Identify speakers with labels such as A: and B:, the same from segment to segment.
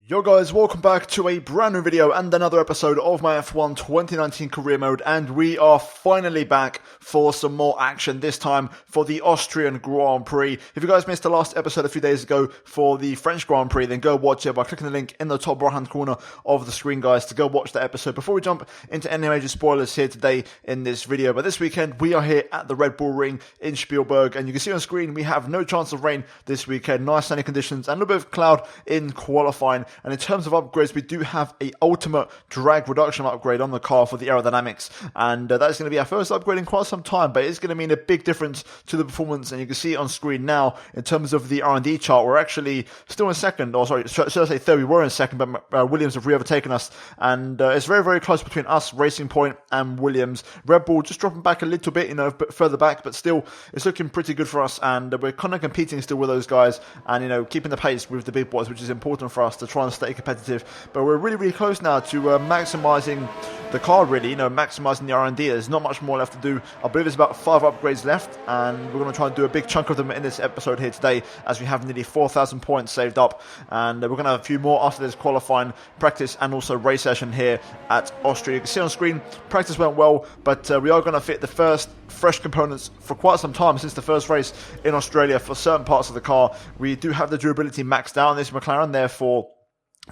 A: Yo guys, welcome back to a brand new video and another episode of my F1 2019 career mode, and we are finally back for some more action, this time for the Austrian Grand Prix. If you guys missed the last episode a few days ago for the French Grand Prix, then go watch it by clicking the link in the top right hand corner of the screen, guys, to go watch that episode. Before we jump into any major spoilers here today in this video, but this weekend we are here at the Red Bull Ring in Spielberg, and you can see on screen we have no chance of rain this weekend, nice sunny conditions and a little bit of cloud in qualifying. And in terms of upgrades, we do have a ultimate drag reduction upgrade on the car for the aerodynamics, and that's going to be our first upgrade in quite some time, but it's going to mean a big difference to the performance. And you can see it on screen now. In terms of the R&D chart, we're actually still in second, or sorry, should I say third? We were in second, but Williams have re-overtaken us, and it's very, very close between us, Racing Point, and Williams. Red Bull just dropping back a little bit, a bit further back, but still it's looking pretty good for us, and we're kind of competing still with those guys, and keeping the pace with the big boys, which is important for us to try and stay competitive. But we're really, really close now to maximising the car, really, maximising the R&D. There's not much more left to do. I believe there's about 5 upgrades left, and we're going to try and do a big chunk of them in this episode here today, as we have nearly 4,000 points saved up, and we're going to have a few more after this qualifying, practice and also race session here at Austria. You can see on screen, practice went well, but we are going to fit the first fresh components for quite some time since the first race in Australia for certain parts of the car. We do have the durability maxed out on this McLaren, therefore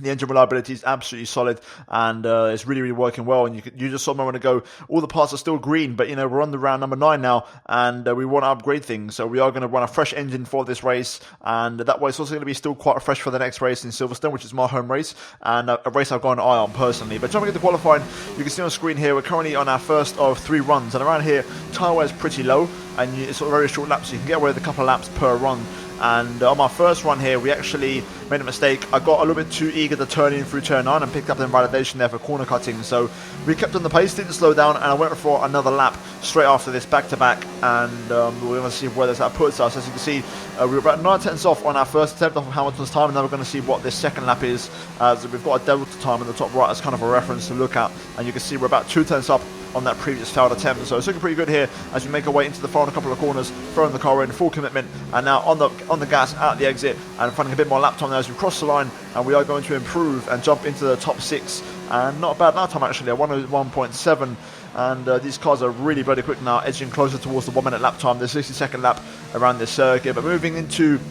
A: the engine reliability is absolutely solid, and it's really, really working well. And you just saw a moment ago, all the parts are still green, but we're on the round number 9 now, and we want to upgrade things. So we are going to run a fresh engine for this race, and that way it's also going to be still quite fresh for the next race in Silverstone, which is my home race, and a race I've got an eye on personally. But jumping into qualifying, you can see on screen here, we're currently on our first of 3 runs, and around here, tyre wear is pretty low, and it's sort of very short laps, so you can get away with a couple of laps per run. And on my first run here, we actually made a mistake. I got a little bit too eager to turn in through turn 9 and picked up the invalidation there for corner cutting. So we kept on the pace, didn't slow down, and I went for another lap straight after this back-to-back. And we're going to see where that puts us. As you can see, we were about 9 tenths off on our first attempt off of Hamilton's time, and then we're going to see what this second lap is. So we've got a delta time in the top right as kind of a reference to look at. And you can see we're about 2 tenths up on that previous failed attempt. So it's looking pretty good here as we make our way into the final couple of corners, throwing the car in, full commitment, and now on the gas at the exit, and finding a bit more lap time there as we cross the line, and we are going to improve and jump into the top 6, and not a bad lap time actually, at 101.7. And these cars are really bloody quick now, edging closer towards the 1 minute lap time, the 62nd lap around this circuit. But moving into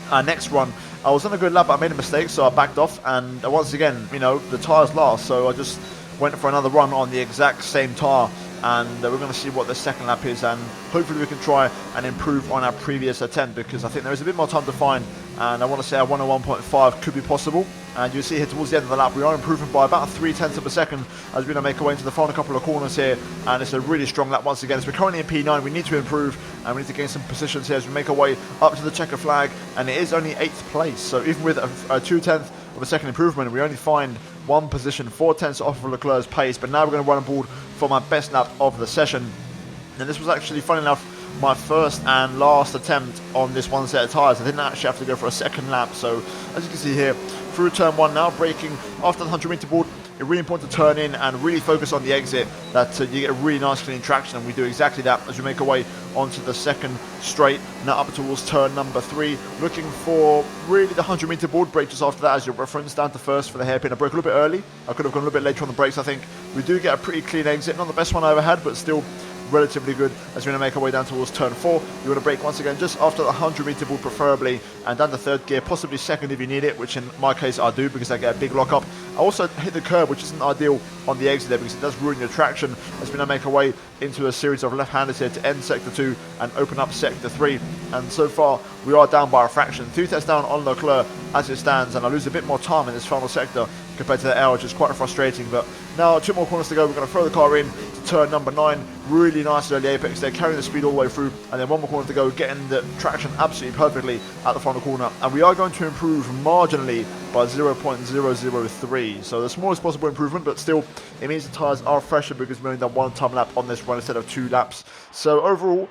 A: our next run, I was on a good lap, but I made a mistake, so I backed off, and once again, the tyres last, so I just went for another run on the exact same tyre, and we're going to see what the second lap is, and hopefully we can try and improve on our previous attempt, because I think there is a bit more time to find, and I want to say a 101.5 could be possible. And you see here towards the end of the lap, we are improving by about 0.3 of a second as we're going to make our way into the final couple of corners here, and it's a really strong lap once again. As we're currently in P9, we need to improve, and we need to gain some positions here as we make our way up to the checker flag, and it is only 8th place, so even with a 0.2 of a second improvement, we only find 1 position, 4 tenths off of Leclerc's pace. But now we're going to run on board for my best lap of the session, and this was actually, funny enough, my first and last attempt on this one set of tyres. I didn't actually have to go for a second lap. So as you can see here, through turn 1 now, braking after the 100 meter board, it's really important to turn in and really focus on the exit, that you get a really nice clean traction, and we do exactly that as we make our way onto the second straight, now up towards turn number 3, looking for really the 100 meter board, brake just after that as your reference, down to first for the hairpin. I broke a little bit early, I could have gone a little bit later on the brakes. I think we do get a pretty clean exit, not the best one I ever had, but still relatively good as we're going to make our way down towards turn 4. You want to brake once again just after the 100 meter board preferably, and down to third gear, possibly second if you need it, which in my case I do because I get a big lock up. I also hit the curb, which isn't ideal on the exit there because it does ruin your traction, as we're going to make our way into a series of left-handers here to end sector 2 and open up sector 3. And so far we are down by a fraction, 2 tenths down on Leclerc as it stands, and I lose a bit more time in this final sector compared to the air, which is quite frustrating. But now 2 more corners to go, we're going to throw the car in to turn number 9, really nice early apex there, carrying the speed all the way through, and then 1 more corner to go, getting the traction absolutely perfectly at the final corner, and we are going to improve marginally by 0.003, so the smallest possible improvement, but still it means the tyres are fresher because we only done 1 time lap on this run instead of 2 laps. So overall,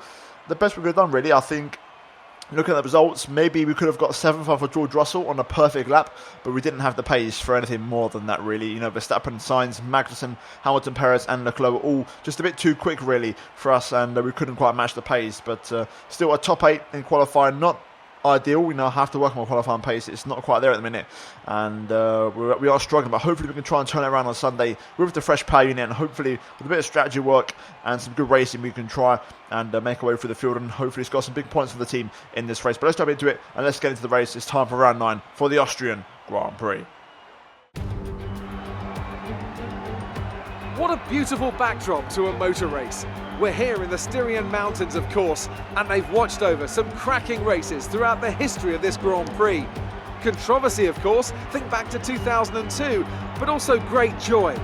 A: the best we could have done really, I think. Looking at the results, maybe we could have got 7th for George Russell on a perfect lap, but we didn't have the pace for anything more than that, really. Verstappen, Sainz, Magnussen, Hamilton, Perez, and Leclerc were all just a bit too quick, really, for us, and we couldn't quite match the pace. But still, a top 8 in qualifying, not ideal. We now have to work on our qualifying pace. It's not quite there at the minute, and we are struggling, but hopefully we can try and turn it around on Sunday with the fresh power unit, and hopefully with a bit of strategy work and some good racing, we can try and make our way through the field and hopefully score some big points for the team in this race. But let's jump into it and let's get into the race. It's time for round 9 for the Austrian Grand Prix.
B: What a beautiful backdrop to a motor race. We're here in the Styrian Mountains, of course, and they've watched over some cracking races throughout the history of this Grand Prix. Controversy, of course, think back to 2002, but also great joy.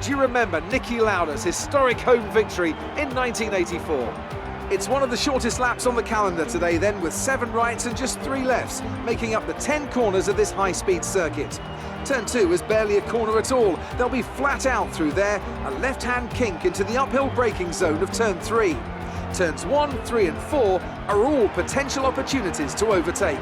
B: Do you remember Niki Lauda's historic home victory in 1984? It's one of the shortest laps on the calendar today then, with 7 rights and just 3 lefts, making up the 10 corners of this high-speed circuit. Turn 2 is barely a corner at all. They'll be flat out through there, a left-hand kink into the uphill braking zone of Turn 3. Turns 1, 3 and 4 are all potential opportunities to overtake.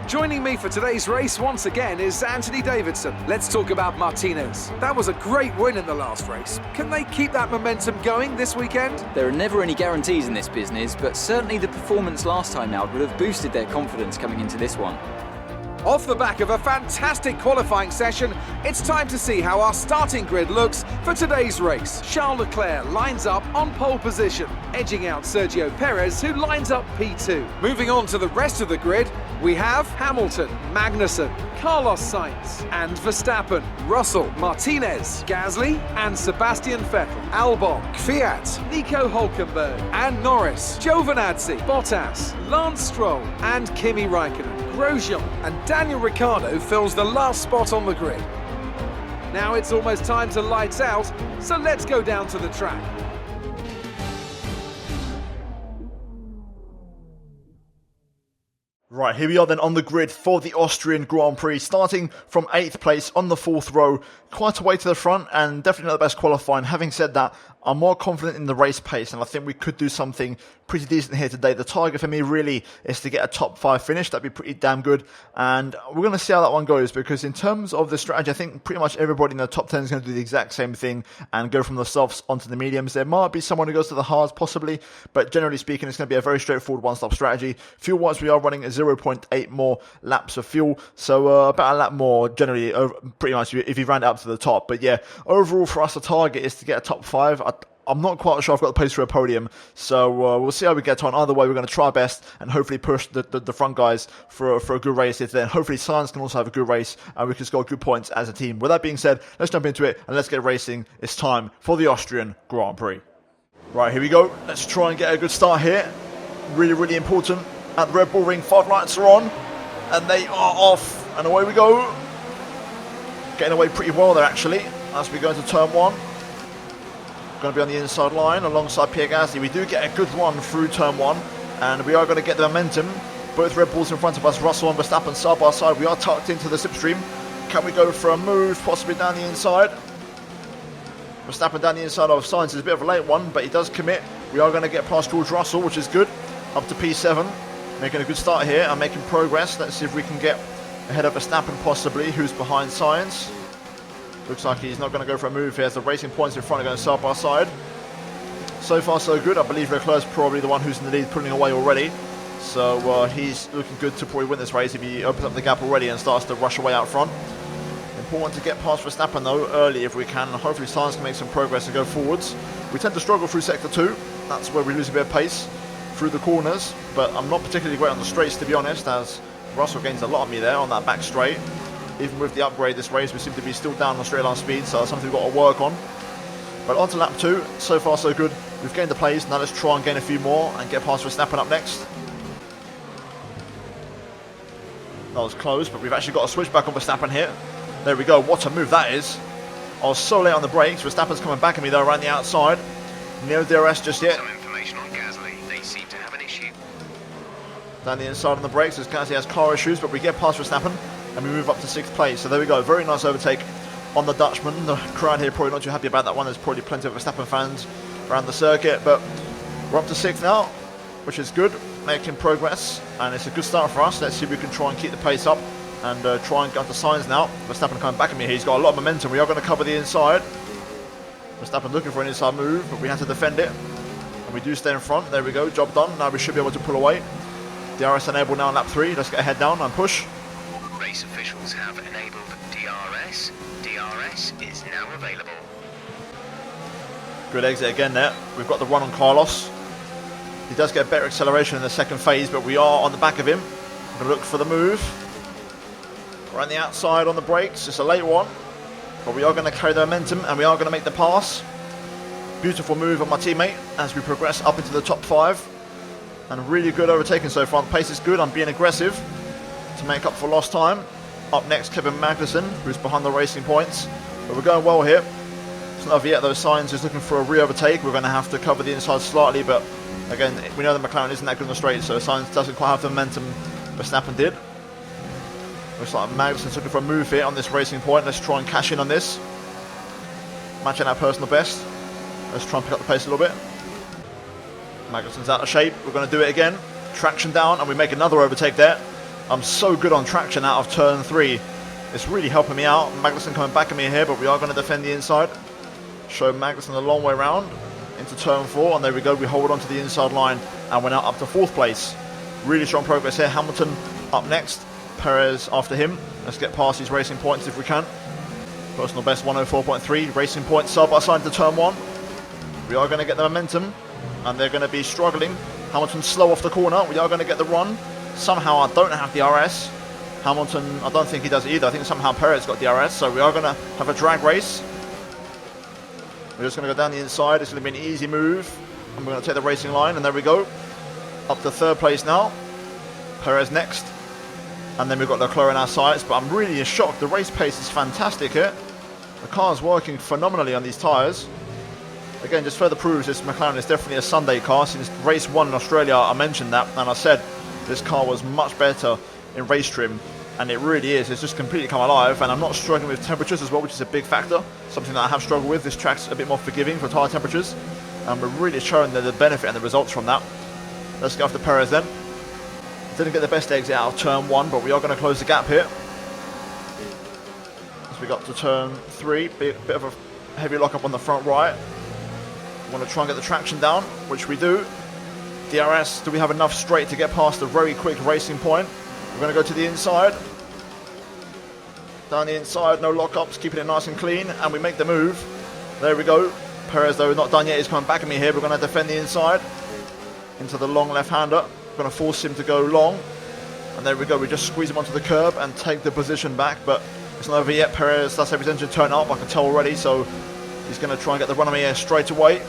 B: Joining me for today's race once again is Anthony Davidson. Let's talk about Martinez. That was a great win in the last race. Can they keep that momentum going this weekend?
C: There are never any guarantees in this business, but certainly the performance last time out would have boosted their confidence coming into this one.
B: Off the back of a fantastic qualifying session, it's time to see how our starting grid looks for today's race. Charles Leclerc lines up on pole position, edging out Sergio Perez, who lines up P2. Moving on to the rest of the grid, we have Hamilton, Magnussen, Carlos Sainz and Verstappen, Russell, Martinez, Gasly and Sebastian Vettel, Albon, Kvyat, Nico Hülkenberg and Norris, Giovinazzi, Bottas, Lance Stroll and Kimi Raikkonen. Grosjean and Daniel Ricciardo fills the last spot on the grid. Now it's almost time to lights out, so let's go down to the track.
A: Right, here we are then on the grid for the Austrian Grand Prix, starting from 8th place on the 4th row, quite a way to the front and definitely not the best qualifying. Having said that, I'm more confident in the race pace and I think we could do something pretty decent here today. The target for me really is to get a top 5 finish. That'd be pretty damn good, and we're going to see how that one goes, because in terms of the strategy, I think pretty much everybody in the top 10 is going to do the exact same thing and go from the softs onto the mediums. There might be someone who goes to the hards possibly, but generally speaking it's going to be a very straightforward one-stop strategy. Fuel wise, we are running 0.8 more laps of fuel, so about a lap more generally, pretty much if you round it up to the top. But yeah, overall for us the target is to get a top 5. I'm not quite sure I've got the pace for a podium, so we'll see how we get on. Either way, we're going to try our best and hopefully push the front guys for a good race. If then hopefully Sainz can also have a good race and we can score good points as a team. With that being said, let's jump into it and let's get racing. It's time for the Austrian Grand Prix. Right, here we go. Let's try and get a good start here. Really, really important. At the Red Bull Ring, 5 lights are on and they are off, and away we go. Getting away pretty well there actually as we go into turn 1. Going to be on the inside line alongside Pierre Gasly. We do get a good run through turn 1 and we are going to get the momentum. Both Red Bulls in front of us, Russell and Verstappen side by side. We are tucked into the slipstream. Can we go for a move, possibly down the inside? Verstappen down the inside of Sainz is a bit of a late one, but he does commit. We are going to get past George Russell, which is good. Up to P7, making a good start here and making progress. Let's see if we can get ahead of Verstappen possibly, who's behind Sainz. Looks like he's not going to go for a move here as the Racing Points in front are going side by side. So far so good. I believe Leclerc's probably the one who's in the lead, pulling away already. So he's looking good to probably win this race if he opens up the gap already and starts to rush away out front. Important to get past Verstappen though early if we can. Hopefully Sainz can make some progress and go forwards. We tend to struggle through sector 2. That's where we lose a bit of pace through the corners. But I'm not particularly great on the straights, to be honest, as Russell gains a lot of me there on that back straight. Even with the upgrade this race, we seem to be still down on straight line speed, so that's something we've got to work on. But on to lap 2, so far so good. We've gained the pace, now let's try and gain a few more and get past Verstappen up next. That was close, but we've actually got a switch back on Verstappen here. There we go, what a move that is. I was so late on the brakes. Verstappen's coming back at me though around the outside. No DRS just yet.
D: Some information on Gasly, they seem to have an issue.
A: Down the inside on the brakes as Gasly has car issues, but we get past Verstappen and we move up to 6th place. So there we go, very nice overtake on the Dutchman. The crowd here probably not too happy about that one. There's probably plenty of Verstappen fans around the circuit, but we're up to 6th now, which is good, making progress, and it's a good start for us. Let's see if we can try and keep the pace up and try and get onto Sainz now. Verstappen coming back at me here, he's got a lot of momentum. We are going to cover the inside. Verstappen looking for an inside move, but we have to defend it. And we do stay in front. There we go, job done. Now we should be able to pull away. DRS enabled now in lap 3. Let's get a head down and push.
D: Race officials have enabled DRS. DRS is now available.
A: Good exit again there. We've got the run on Carlos. He does get better acceleration in the second phase, but we are on the back of him. I'm going to look for the move. We're on the outside on the brakes. It's a late one, but we are going to carry the momentum and we are going to make the pass. Beautiful move of my teammate as we progress up into the top 5. And really good overtaking so far. The pace is good. I'm being aggressive to make up for lost time. Up next, Kevin Magnussen, who's behind the racing points. But we're going well here. It's not over yet, those signs is looking for a re-overtake. We're going to have to cover the inside slightly, but again, we know the McLaren isn't that good on the straight, so Sainz doesn't quite have the momentum Verstappen did. Looks like Magnussen's looking for a move here on this racing point. Let's try and cash in on this. Matching our personal best. Let's try and pick up the pace a little bit. Magnussen's out of shape. We're going to do it again. Traction down, and we make another overtake there. I'm so good on traction out of turn 3. It's really helping me out. Magnussen coming back at me here, but we are going to defend the inside. Show Magnussen a long way round into turn 4, and there we go. We hold on to the inside line, and we're now up to 4th place. Really strong progress here. Hamilton up next. Perez after him. Let's get past these racing points if we can. Personal best 104.3. Racing points side by side to turn 1. We are going to get the momentum, and they're going to be struggling. Hamilton slow off the corner. We are going to get the run. Somehow I don't have DRS. Hamilton, I don't think he does either. I think somehow Perez got DRS, so we are going to have a drag race. We're just going to go down the inside. It's going to be an easy move, and we're going to take the racing line, and there we go. Up to 3rd place now. Perez next. And then we've got Leclerc in our sights, but I'm really shocked. The race pace is fantastic here. The car's working phenomenally on these tyres. Again, just further proves this McLaren is definitely a Sunday car. Since race 1 in Australia, I mentioned that, and I said this car was much better in race trim, and it really is. It's just completely come alive, and I'm not struggling with temperatures as well, which is a big factor. Something that I have struggled with. This track's a bit more forgiving for tyre temperatures, and we're really showing the benefit and the results from that. Let's go after Perez then. Didn't get the best exit out of turn 1, but we are going to close the gap here. As we got to turn 3, bit of a heavy lockup on the front right. We want to try and get the traction down, which we do. DRS, do we have enough straight to get past the very quick racing point? We're going to go to the inside. Down the inside, no lockups, keeping it nice and clean, and we make the move. There we go. Perez, though, not done yet. He's coming back at me here. We're going to defend the inside into the long left-hander. We're going to force him to go long. And there we go. We just squeeze him onto the curb and take the position back, but it's not over yet. Perez, that's how his engine turn up, I can tell already, so he's going to try and get the run on me here straight away.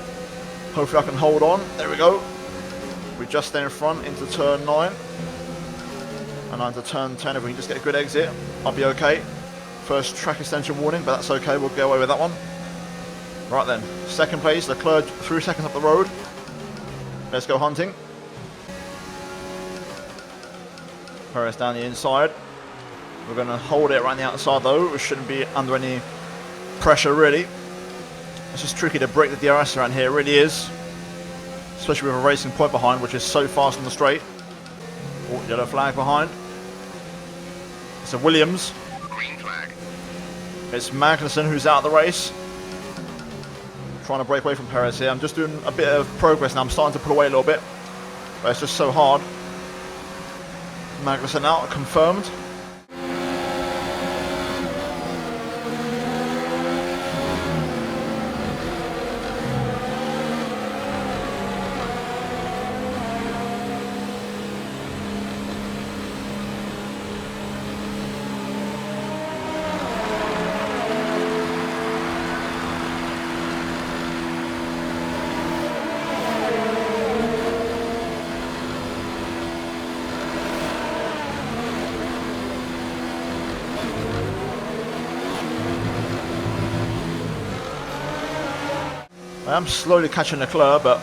A: Hopefully I can hold on. There we go. We just stay in front into turn 9. And into turn 10, if we can just get a good exit, I'll be okay. First track extension warning, but that's okay. We'll go away with that one. Right then. 2nd place, Leclerc 3 seconds up the road. Let's go hunting. Perez down the inside. We're going to hold it right on the outside though. We shouldn't be under any pressure really. It's just tricky to break the DRS around here, it really is. Especially with a racing point behind, which is so fast on the straight. Oh, yellow flag behind. It's a Williams.
D: Green flag.
A: It's Magnussen who's out of the race. Trying to break away from Perez here. I'm just doing a bit of progress now. I'm starting to pull away a little bit. But it's just so hard. Magnussen out, confirmed. I am slowly catching Leclerc, but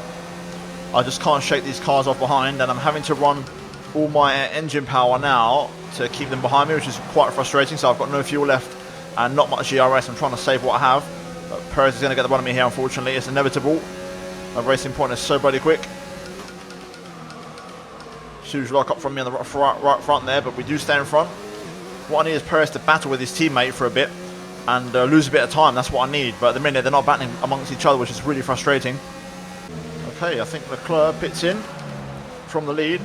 A: I just can't shake these cars off behind, and I'm having to run all my engine power now to keep them behind me, which is quite frustrating. So I've got no fuel left and not much GRS. I'm trying to save what I have, but Perez is going to get the run of me here, unfortunately. It's inevitable. My racing point is so bloody quick. Huge lock up from me on the right front there, but we do stay in front. What I need is Perez to battle with his teammate for a bit and lose a bit of time. That's what I need, but at the minute they're not battling amongst each other, which is really frustrating. Okay, I think Leclerc pits in from the lead.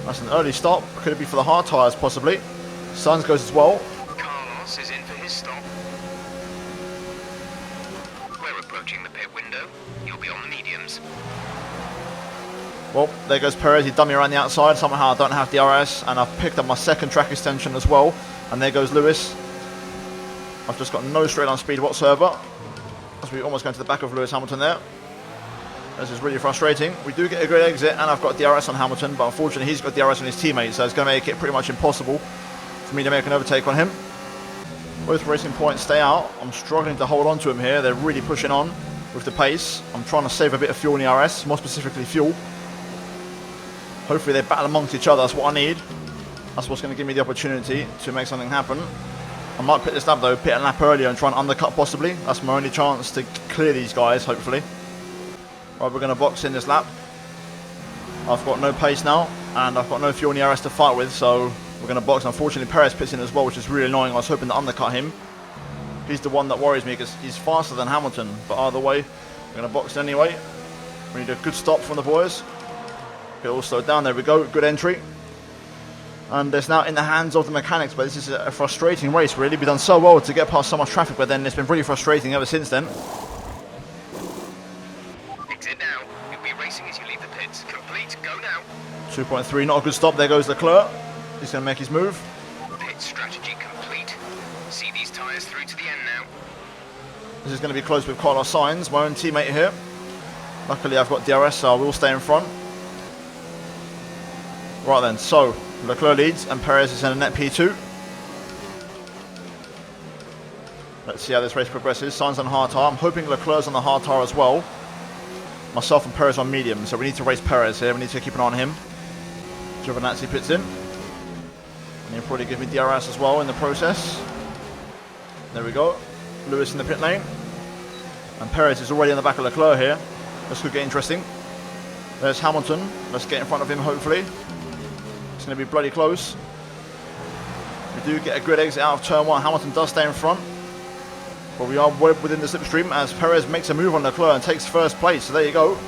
A: That's an early stop. Could it be for the hard tyres, possibly? Sainz goes as well.
D: Carlos is in for his stop. We're approaching the pit window. You'll be on the mediums.
A: Well, there goes Perez. He dumped me around the outside. Somehow I don't have DRS, and I've picked up my second track extension as well. And there goes Lewis. I've just got no straight line speed whatsoever. As we almost go into the back of Lewis Hamilton there. This is really frustrating. We do get a great exit, and I've got DRS on Hamilton, but unfortunately he's got DRS on his teammate, so it's going to make it pretty much impossible for me to make an overtake on him. Both racing points stay out. I'm struggling to hold on to him here. They're really pushing on with the pace. I'm trying to save a bit of fuel in the RS, more specifically fuel. Hopefully they battle amongst each other. That's what I need. That's what's going to give me the opportunity to make something happen. I might pit this lap though, pit a lap earlier and try and undercut possibly. That's my only chance to clear these guys, hopefully. Right, we're going to box in this lap. I've got no pace now, and I've got no fuel in the RS to fight with, so we're going to box. Unfortunately, Perez pits in as well, which is really annoying. I was hoping to undercut him. He's the one that worries me because he's faster than Hamilton. But either way, we're going to box anyway. We need a good stop from the boys. Get all slowed down. There we go. Good entry. And it's now in the hands of the mechanics, but this is a frustrating race, really. We've done so well to get past so much traffic, but then it's been really frustrating ever since then.
D: Exit now. You'll be racing as you leave the pits. Complete. Go now.
A: 2.3, not a good stop. There goes Leclerc. He's going to make his move.
D: Pit strategy complete. See these tyres through to the end now.
A: This is going to be close with Carlos Sainz, my own teammate here. Luckily I've got DRS, so I will stay in front. Right then, so Leclerc leads and Perez is in a net P2. Let's see how this race progresses. Sainz on hard tyre. I'm hoping Leclerc's on the hard tyre as well. Myself and Perez on medium, so we need to race Perez here. We need to keep an eye on him. Giovinazzi pits in. And he'll probably give me DRS as well in the process. There we go. Lewis in the pit lane. And Perez is already on the back of Leclerc here. This could get interesting. There's Hamilton. Let's get in front of him, hopefully. It's going to be bloody close. We do get a good exit out of turn 1. Hamilton does stay in front. But we are well within the slipstream as Perez makes a move on Leclerc and takes first place. So there you go.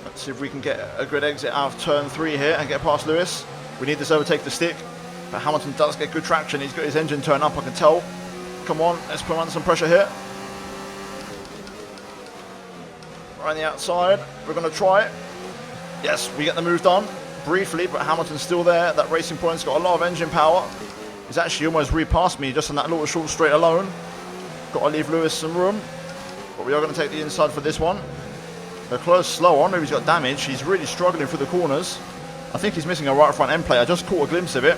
A: Let's see if we can get a good exit out of turn 3 here and get past Lewis. We need this overtake to stick. But Hamilton does get good traction. He's got his engine turned up, I can tell. Come on, let's put him under some pressure here. Right on the outside. We're going to try it. Yes, we get the move done. Briefly, but Hamilton's still there. That Racing Point's got a lot of engine power. He's actually almost re-passed me just on that little short straight alone. Got to leave Lewis some room. But we are going to take the inside for this one. Leclerc's slow on. Maybe he's got damage. He's really struggling through the corners. I think he's missing a right front end plate. I just caught a glimpse of it.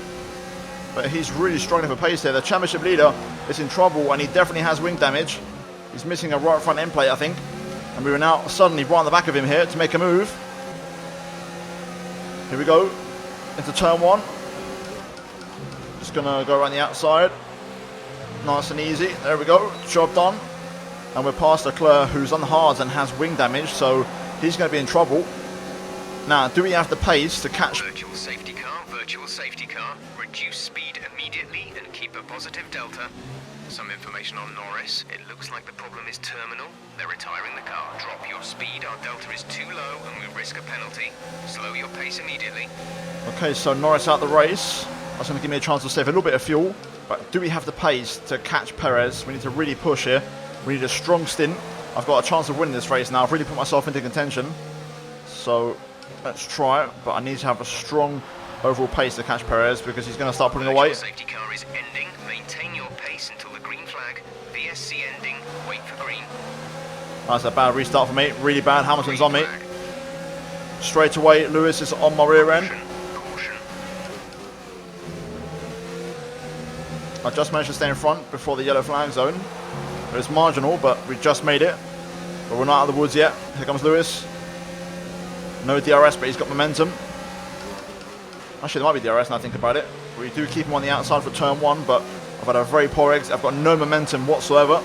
A: But he's really struggling for pace there. The championship leader is in trouble and he definitely has wing damage. He's missing a right front end plate, I think. And we were now suddenly right on the back of him here to make a move. Here we go. Into turn 1. Just going to go around the outside. Nice and easy. There we go. Job done. And we're past Leclerc, who's on the hards and has wing damage, so he's going to be in trouble. Now, do we have the pace to catch...
D: Virtual safety car, virtual safety car. Reduce speed immediately and keep a positive delta. Some information on Norris. It looks like the problem is terminal. They're retiring the car. Drop your speed. Our delta is too low and we risk a penalty. Slow your pace immediately.
A: Okay, so Norris out the race. That's going to give me a chance to save a little bit of fuel. But do we have the pace to catch Perez? We need to really push here. We need a strong stint. I've got a chance of winning this race now. I've really put myself into contention. So let's try it. But I need to have a strong overall pace to catch Perez because he's going to start pulling away.
D: Safety car is ending. Maintain your pace until the green flag. VSC ending. Wait for green.
A: That's a bad restart for me. Really bad. Hamilton's on me. Straight away, Lewis is on my rear end.
D: Caution.
A: I just managed to stay in front before the yellow flag zone. It's marginal, but we just made it. But we're not out of the woods yet. Here comes Lewis. No DRS, but he's got momentum. Actually, there might be DRS now I think about it. We do keep him on the outside for turn 1, but I've had a very poor exit. I've got no momentum whatsoever.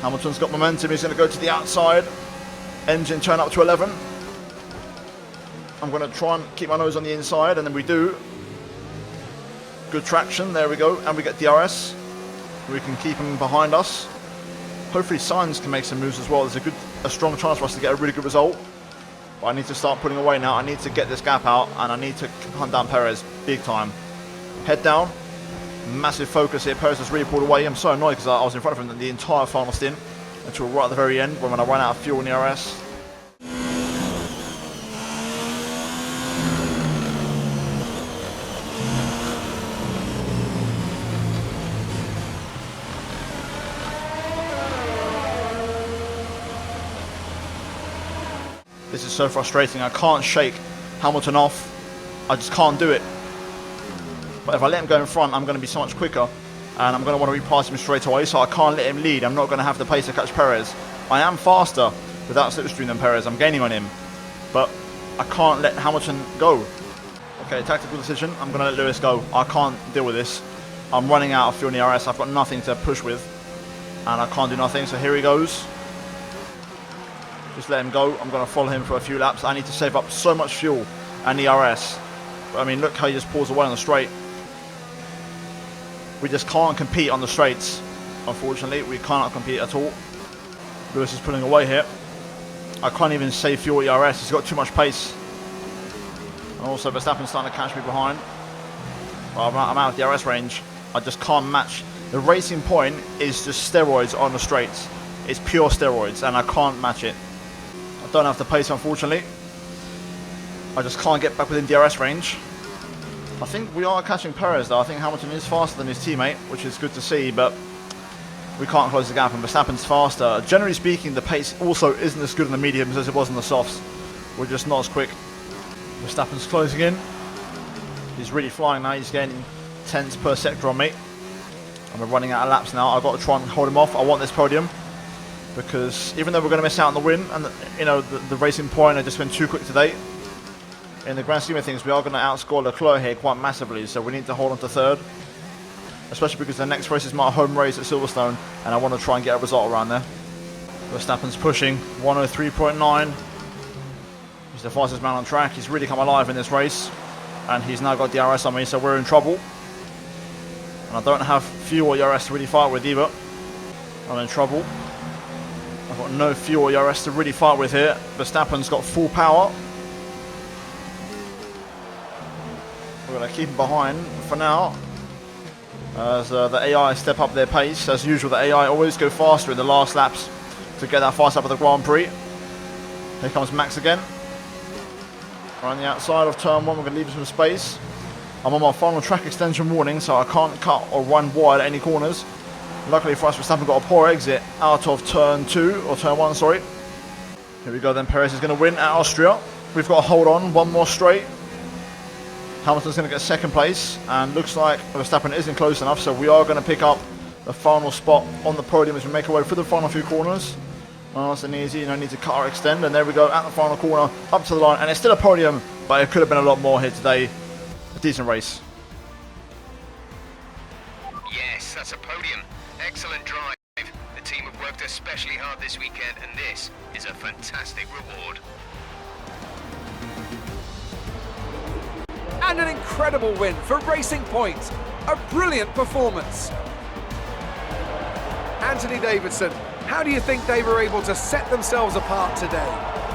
A: Hamilton's got momentum. He's going to go to the outside. Engine turn up to 11. I'm going to try and keep my nose on the inside, and then we do. Good traction. There we go. And we get DRS. We can keep him behind us. Hopefully Sainz can make some moves as well. There's a strong chance for us to get a really good result. But I need to start putting away now. I need to get this gap out, and I need to hunt down Perez big time. Head down. Massive focus here. Perez has really pulled away. I'm so annoyed because I was in front of him the entire final stint until right at the very end when I ran out of fuel in the RS. This is so frustrating. I can't shake Hamilton off. I just can't do it. But if I let him go in front, I'm going to be so much quicker. And I'm going to want to repass him straight away, so I can't let him lead. I'm not going to have the pace to catch Perez. I am faster without slipstream than Perez. I'm gaining on him. But I can't let Hamilton go. Okay, tactical decision. I'm going to let Lewis go. I can't deal with this. I'm running out of fuel in the RS. I've got nothing to push with. And I can't do nothing, so here he goes. Just let him go. I'm going to follow him for a few laps. I need to save up so much fuel and the RS. But, I mean, look how he just pulls away on the straight. We just can't compete on the straights. Unfortunately, we cannot compete at all. Lewis is pulling away here. I can't even save fuel ERS. He's got too much pace. And also Verstappen's starting to catch me behind. Well, I'm out of the DRS range. I just can't match. The racing point is just steroids on the straights. It's pure steroids, and I can't match it. I don't have the pace, unfortunately. I just can't get back within DRS range. I think we are catching Perez, though. I think Hamilton is faster than his teammate, which is good to see, but we can't close the gap, and Verstappen's faster. Generally speaking, the pace also isn't as good in the mediums as it was in the softs. We're just not as quick. Verstappen's closing in. He's really flying now. He's gaining tenths per sector on me. And we're running out of laps now. I've got to try and hold him off. I want this podium, because even though we're going to miss out on the win, and the racing point, I just went too quick today. In the grand scheme of things, we are going to outscore Leclerc here quite massively, so we need to hold on to third. Especially because the next race is my home race at Silverstone, and I want to try and get a result around there. Verstappen's pushing 103.9. He's the fastest man on track. He's really come alive in this race, and he's now got DRS on me, so we're in trouble. And I don't have fuel or DRS to really fight with either. I'm in trouble. I've got no fuel or DRS to really fight with here. Verstappen's got full power. We're going to keep him behind for now, as the AI step up their pace. As usual, the AI always go faster in the last laps to get that fast up at the Grand Prix. Here comes Max again. We're on the outside of turn 1, we're going to leave him some space. I'm on my final track extension warning, so I can't cut or run wide at any corners. Luckily for us, Verstappen got a poor exit out of turn 2, or turn 1, sorry. Here we go then, Perez is going to win at Austria. We've got to hold on, one more straight. Hamilton's going to get second place, and looks like Verstappen isn't close enough, so we are going to pick up the final spot on the podium as we make our way through the final few corners. Nice and easy, need to cut or extend, and there we go at the final corner, up to the line, and it's still a podium, but it could have been a lot more here today. A decent race.
D: Yes, that's a podium. Excellent drive. The team have worked especially hard this weekend, and this is a fantastic reward.
B: And an incredible win for Racing Point. A brilliant performance. Anthony Davidson, how do you think they were able to set themselves apart today?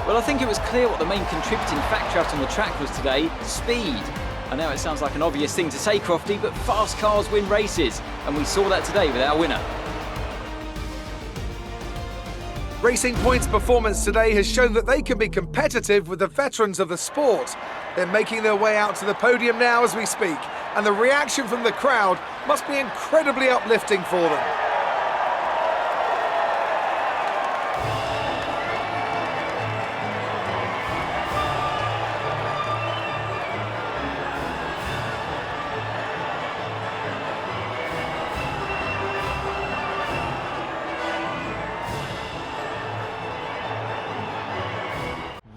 C: Well, I think it was clear what the main contributing factor out on the track was today: speed. I know it sounds like an obvious thing to say, Crofty, but fast cars win races, and we saw that today with our winner.
B: Racing Point's performance today has shown that they can be competitive with the veterans of the sport. They're making their way out to the podium now as we speak, and the reaction from the crowd must be incredibly uplifting for them.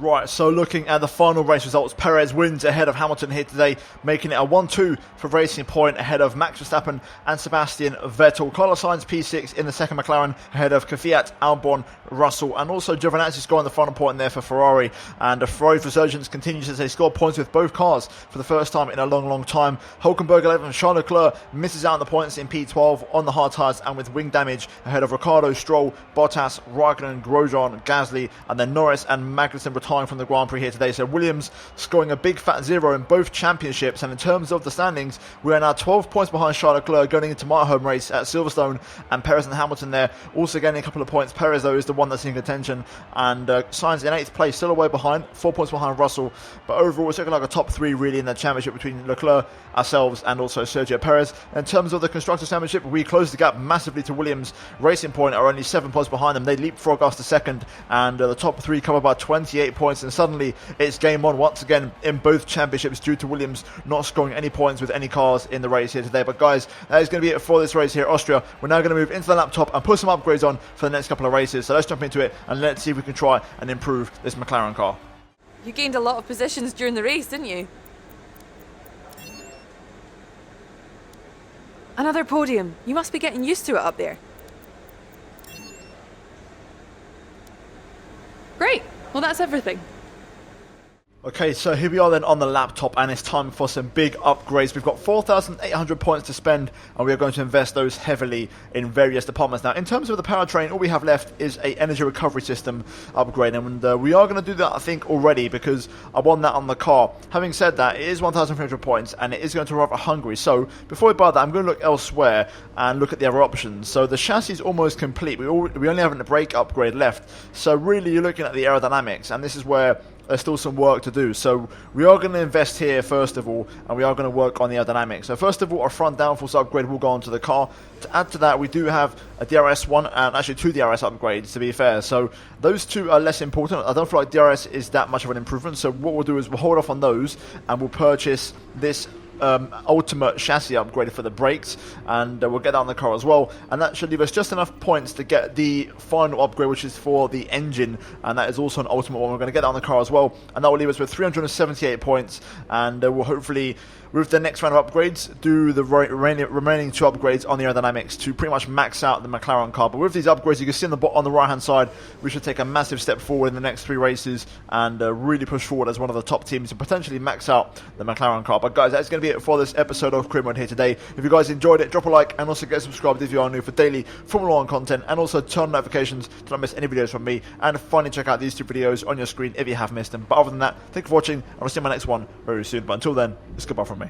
A: Right, so looking at the final race results, Perez wins ahead of Hamilton here today, making it a 1-2 for Racing Point ahead of Max Verstappen and Sebastian Vettel. Carlos Sainz P6 in the second McLaren ahead of Kvyat, Albon, Russell, and also Giovinazzi scoring the final point there for Ferrari. And the Ferrari's resurgence continues as they score points with both cars for the first time in a long time. Hulkenberg 11, Charles Leclerc misses out on the points in P12 on the hard tyres and with wing damage ahead of Ricciardo, Stroll, Bottas, Raikkonen, Grosjean, Gasly, and then Norris and Magnussen retiring from the Grand Prix here today. So Williams scoring a big fat 0 in both championships, and in terms of the standings, we are now 12 points behind Charles Leclerc going into my home race at Silverstone, and Perez and Hamilton there also getting a couple of points. Perez though is the one that's in contention, and Sainz in 8th place, still away behind, 4 points behind Russell, but overall it's looking like a top 3 really in the championship between Leclerc, ourselves, and also Sergio Perez. In terms of the Constructors' Championship, we closed the gap massively to Williams. Racing Point are only 7 points behind them. They leapfrog us to second, and the top 3 cover by 28 points, and suddenly it's game on once again in both championships due to Williams not scoring any points with any cars in the race here today. But guys, that is going to be it for this race here at Austria. We're now going to move into the laptop and put some upgrades on for the next couple of races. So let's jump into it and let's see if we can try and improve this McLaren car.
E: You gained a lot of positions during the race, didn't you? Another podium. You must be getting used to it up there. Great. Well, that's everything.
A: Okay, so here we are then on the laptop, and it's time for some big upgrades. We've got 4,800 points to spend, and we are going to invest those heavily in various departments. Now, in terms of the powertrain, all we have left is a energy recovery system upgrade, and we are going to do that, I think, already, because I won that on the car. Having said that, it is 1,300 points, and it is going to arrive at Hungary. So, before we buy that, I'm going to look elsewhere and look at the other options. So, the chassis is almost complete. We only have a brake upgrade left. So, really, you're looking at the aerodynamics, and this is where there's still some work to do. So we are going to invest here first of all, and we are going to work on the aerodynamics. So first of all, our front downforce upgrade will go onto the car. To add to that, we do have a DRS one and actually 2 DRS upgrades, to be fair. So those 2 are less important. I don't feel like DRS is that much of an improvement. So what we'll do is we'll hold off on those and we'll purchase this ultimate chassis upgrade for the brakes, and we'll get that on the car as well, and that should leave us just enough points to get the final upgrade, which is for the engine, and that is also an ultimate one. We're going to get that on the car as well, and that will leave us with 378 points, and we'll hopefully, with the next round of upgrades, do the remaining 2 upgrades on the aerodynamics to pretty much max out the McLaren car. But with these upgrades, you can see on the right hand side, we should take a massive step forward in the next 3 races and really push forward as one of the top teams and potentially max out the McLaren car. But guys, that's going to be it for this episode of Career Mode here today. If you guys enjoyed it, drop a like and also get subscribed if you are new for daily Formula 1 content, and also turn on notifications to not miss any videos from me, and finally check out these 2 videos on your screen if you have missed them. But other than that, thank you for watching, and I'll see you in my next one very soon. But until then, it's goodbye from me.